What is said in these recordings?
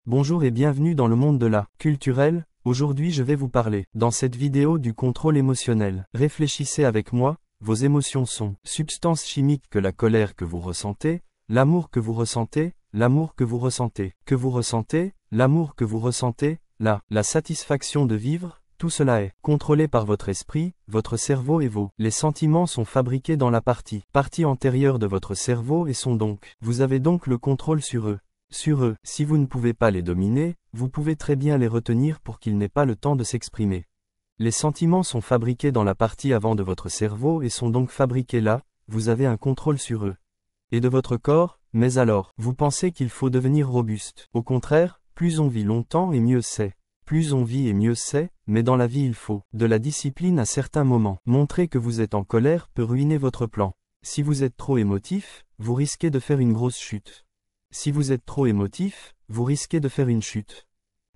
Bonjour et bienvenue dans le monde de la culturel. Aujourd'hui je vais vous parler, dans cette vidéo, du contrôle émotionnel. Réfléchissez avec moi, vos émotions sont substances chimiques que la colère que vous ressentez, l'amour que vous ressentez, l'amour que vous ressentez, l'amour que vous ressentez, la satisfaction de vivre, tout cela est contrôlé par votre esprit, votre cerveau et les sentiments sont fabriqués dans la partie antérieure de votre cerveau et vous avez donc le contrôle sur eux. Si vous ne pouvez pas les dominer, vous pouvez très bien les retenir pour qu'ils n'aient pas le temps de s'exprimer. Les sentiments sont fabriqués dans la partie avant de votre cerveau et sont donc fabriqués là, vous avez un contrôle sur eux. Et de votre corps, mais alors, vous pensez qu'il faut devenir robuste. Au contraire, plus on vit longtemps et mieux c'est. Plus on vit et mieux c'est, mais dans la vie il faut de la discipline à certains moments. Montrer que vous êtes en colère peut ruiner votre plan. Si vous êtes trop émotif, vous risquez de faire une grosse chute. Si vous êtes trop émotif, vous risquez de faire une chute.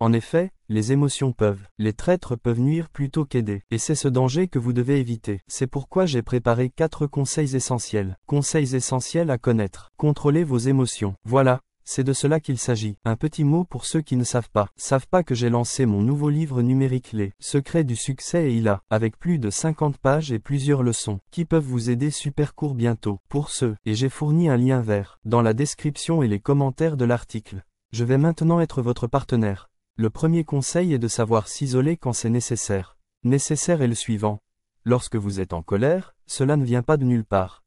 En effet, les émotions les traîtres peuvent nuire plutôt qu'aider. Et c'est ce danger que vous devez éviter. C'est pourquoi j'ai préparé 4 conseils essentiels. Conseils essentiels à connaître. Contrôlez vos émotions. Voilà, c'est de cela qu'il s'agit. Un petit mot pour ceux qui ne savent pas que j'ai lancé mon nouveau livre numérique Les secrets du succès et il a, avec plus de 50 pages et plusieurs leçons, qui peuvent vous aider super court bientôt. Pour ceux, et j'ai fourni un lien vers, dans la description et les commentaires de l'article. Je vais maintenant être votre partenaire. Le premier conseil est de savoir s'isoler quand c'est nécessaire. Nécessaire est le suivant. Lorsque vous êtes en colère, cela ne vient pas de nulle part.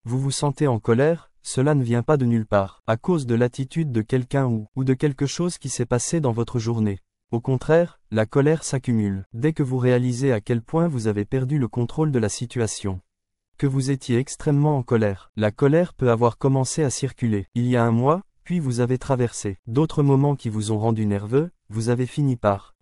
Vous vous sentez en colère, cela ne vient pas de nulle part, à cause de l'attitude de quelqu'un ou de quelque chose qui s'est passé dans votre journée. Au contraire, la colère s'accumule, dès que vous réalisez à quel point vous avez perdu le contrôle de la situation. Que vous étiez extrêmement en colère. La colère peut avoir commencé à circuler, il y a un mois, puis vous avez traversé d'autres moments qui vous ont rendu nerveux, vous avez fini par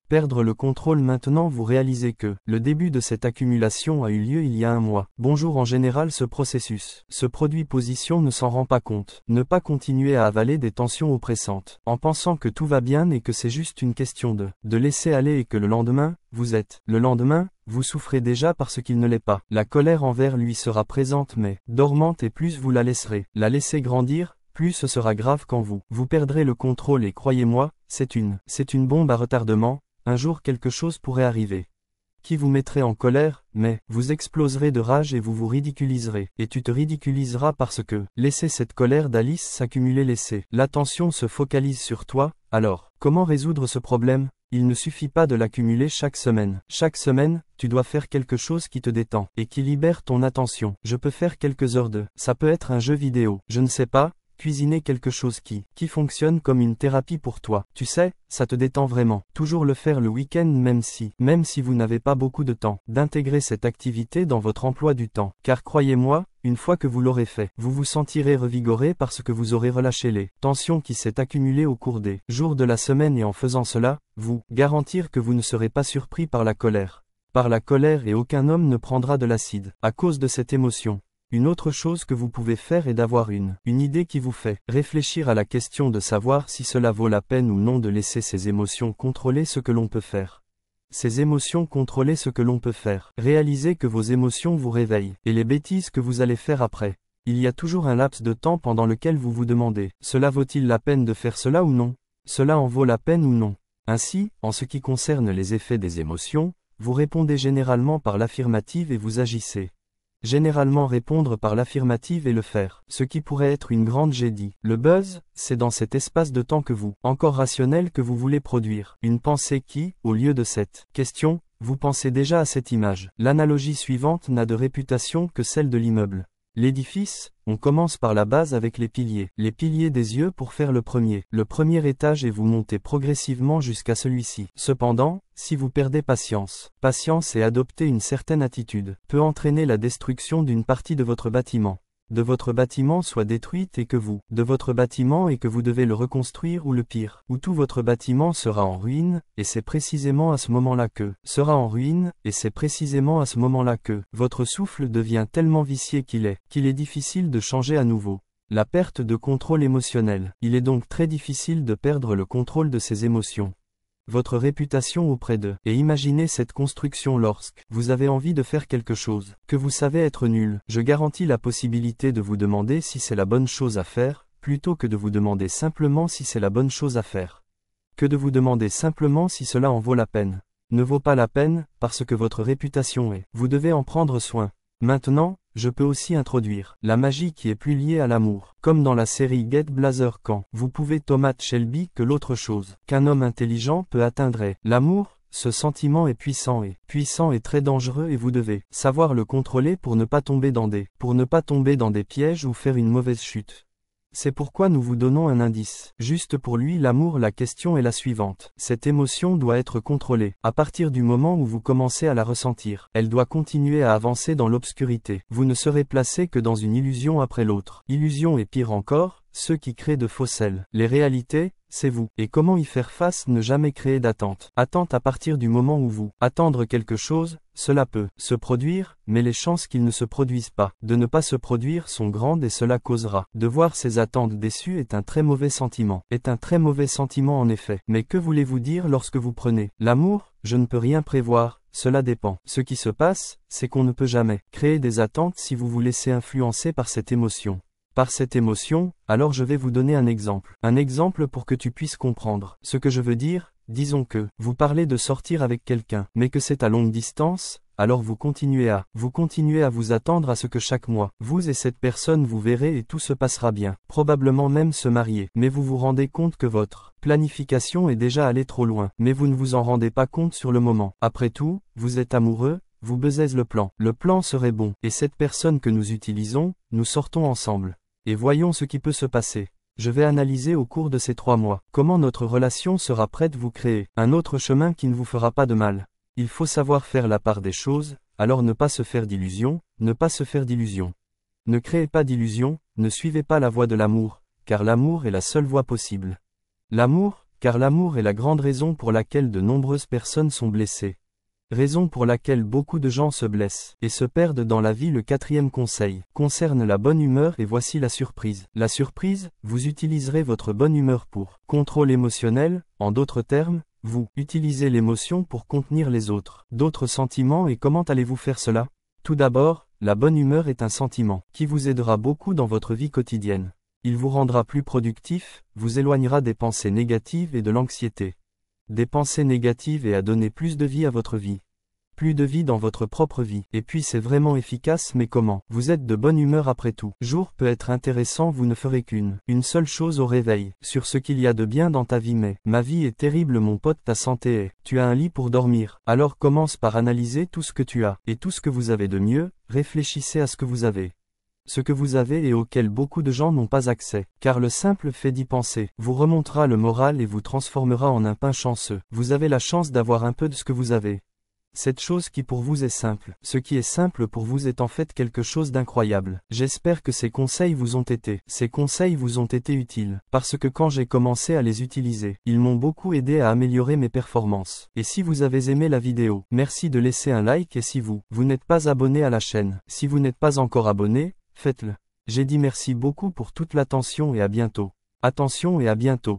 perdre le contrôle. Maintenant vous réalisez que le début de cette accumulation a eu lieu il y a un mois. Bonjour. En général ce processus se produit position ne s'en rend pas compte. Ne pas continuer à avaler des tensions oppressantes, en pensant que tout va bien et que c'est juste une question de laisser aller et que le lendemain, vous souffrez déjà parce qu'il ne l'est pas. La colère envers lui sera présente mais dormante et plus vous la laisser grandir, plus ce sera grave quand vous perdrez le contrôle et croyez-moi, c'est une bombe à retardement, un jour quelque chose pourrait arriver qui vous mettrait en colère, mais vous exploserez de rage et vous vous ridiculiserez. Et tu te ridiculiseras parce que, laissez cette colère d'Alice s'accumuler, l'attention se focalise sur toi. Alors, comment résoudre ce problème? Il ne suffit pas de l'accumuler chaque semaine. Chaque semaine, tu dois faire quelque chose qui te détend et qui libère ton attention. Je peux faire quelques heures ça peut être un jeu vidéo, je ne sais pas, cuisiner quelque chose qui fonctionne comme une thérapie pour toi. Tu sais, ça te détend vraiment. Toujours le faire le week-end même si vous n'avez pas beaucoup de temps. D'intégrer cette activité dans votre emploi du temps. Car croyez-moi, une fois que vous l'aurez fait, vous vous sentirez revigoré parce que vous aurez relâché les tensions qui s'est accumulées au cours des jours de la semaine et en faisant cela, vous garantir que vous ne serez pas surpris par la colère. Et aucun homme ne prendra de l'acide à cause de cette émotion. Une autre chose que vous pouvez faire est d'avoir une idée qui vous fait réfléchir à la question de savoir si cela vaut la peine ou non de laisser ces émotions contrôler ce que l'on peut faire. Réalisez que vos émotions vous réveillent, et les bêtises que vous allez faire après. Il y a toujours un laps de temps pendant lequel vous vous demandez, cela vaut-il la peine de faire cela ou non? Cela en vaut la peine ou non? Ainsi, en ce qui concerne les effets des émotions, vous répondez généralement par l'affirmative et vous agissez. Généralement répondre par l'affirmative et le faire, ce qui pourrait être une grande gédie. Le buzz, c'est dans cet espace de temps que encore rationnel que vous voulez produire une pensée qui, au lieu de cette question, vous pensez déjà à cette image. L'analogie suivante n'a de réputation que celle de l'immeuble. L'édifice, on commence par la base avec les piliers des yeux pour faire le premier étage et vous montez progressivement jusqu'à celui-ci. Cependant, si vous perdez patience et adoptez une certaine attitude, peut entraîner la destruction d'une partie de votre bâtiment. Soit détruite et que vous devez le reconstruire ou le pire, où tout votre bâtiment sera en ruine, et c'est précisément à ce moment-là que votre souffle devient tellement vicié qu'il est difficile de changer à nouveau. La perte de contrôle émotionnel. Il est donc très difficile de perdre le contrôle de ses émotions. Votre réputation auprès d'eux. Et imaginez cette construction lorsque vous avez envie de faire quelque chose, que vous savez être nul. Je garantis la possibilité de vous demander si c'est la bonne chose à faire, plutôt que de vous demander simplement si c'est la bonne chose à faire. Que de vous demander simplement si cela en vaut la peine. Ne vaut pas la peine, parce que votre réputation est. Vous devez en prendre soin. Maintenant, je peux aussi introduire la magie qui est plus liée à l'amour. Comme dans la série Get Blazer quand vous pouvez Thomas Shelby que l'autre chose qu'un homme intelligent peut atteindre est l'amour. Ce sentiment est puissant et très dangereux et vous devez savoir le contrôler pour ne pas tomber dans des pièges ou faire une mauvaise chute. C'est pourquoi nous vous donnons un indice. Juste pour lui l'amour, la question est la suivante. Cette émotion doit être contrôlée. À partir du moment où vous commencez à la ressentir, elle doit continuer à avancer dans l'obscurité. Vous ne serez placé que dans une illusion après l'autre. Illusion et pire encore, ceux qui créent de fausses ailes. Les réalités, c'est vous. Et comment y faire face? Ne jamais créer d'attente. Attente à partir du moment où vous attendre quelque chose, cela peut se produire, mais les chances qu'il ne se produise pas, de ne pas se produire sont grandes et cela causera. De voir ses attentes déçues est un très mauvais sentiment. En effet. Mais que voulez-vous dire lorsque vous prenez l'amour? Je ne peux rien prévoir. Cela dépend. Ce qui se passe, c'est qu'on ne peut jamais créer des attentes si vous vous laissez influencer par cette émotion. Alors je vais vous donner un exemple. Un exemple pour que tu puisses comprendre ce que je veux dire. Disons que vous parlez de sortir avec quelqu'un, mais que c'est à longue distance, alors vous continuez à vous attendre à ce que chaque mois, vous et cette personne vous verrez et tout se passera bien, probablement même se marier, mais vous vous rendez compte que votre planification est déjà allée trop loin, mais vous ne vous en rendez pas compte sur le moment. Après tout, vous êtes amoureux, vous baisez le plan serait bon, et cette personne que nous utilisons, nous sortons ensemble. Et voyons ce qui peut se passer. Je vais analyser au cours de ces 3 mois, comment notre relation sera prête vous créer un autre chemin qui ne vous fera pas de mal. Il faut savoir faire la part des choses, alors ne pas se faire d'illusions. Ne créez pas d'illusions, ne suivez pas la voie de l'amour, car l'amour est la seule voie possible. Car l'amour est la grande raison pour laquelle de nombreuses personnes sont blessées. Raison pour laquelle beaucoup de gens se blessent et se perdent dans la vie. Le 4e conseil concerne la bonne humeur et voici la surprise. La surprise, vous utiliserez votre bonne humeur pour contrôle émotionnel, en d'autres termes, vous utilisez l'émotion pour contenir les autres. D'autres sentiments et comment allez-vous faire cela? Tout d'abord, la bonne humeur est un sentiment qui vous aidera beaucoup dans votre vie quotidienne. Il vous rendra plus productif, vous éloignera des pensées négatives et de l'anxiété. Des pensées négatives et à donner plus de vie à votre vie. Plus de vie dans votre propre vie. Et puis c'est vraiment efficace mais comment? Vous êtes de bonne humeur après tout. Jour peut être intéressant, vous ne ferez qu'une seule chose au réveil. Sur ce qu'il y a de bien dans ta vie mais, ma vie est terrible mon pote, ta santé est. Tu as un lit pour dormir. Alors commence par analyser tout ce que tu as. Et tout ce que vous avez de mieux, réfléchissez à ce que vous avez. Ce que vous avez et auquel beaucoup de gens n'ont pas accès, car le simple fait d'y penser vous remontera le moral et vous transformera en un pain chanceux. Vous avez la chance d'avoir un peu de ce que vous avez. Cette chose qui pour vous est simple, ce qui est simple pour vous est en fait quelque chose d'incroyable. J'espère que ces conseils vous ont été utiles, parce que quand j'ai commencé à les utiliser, ils m'ont beaucoup aidé à améliorer mes performances. Et si vous avez aimé la vidéo, merci de laisser un like et si vous n'êtes pas abonné à la chaîne, si vous n'êtes pas encore abonné, faites-le. J'ai dit merci beaucoup pour toute l'attention et à bientôt. Attention et à bientôt.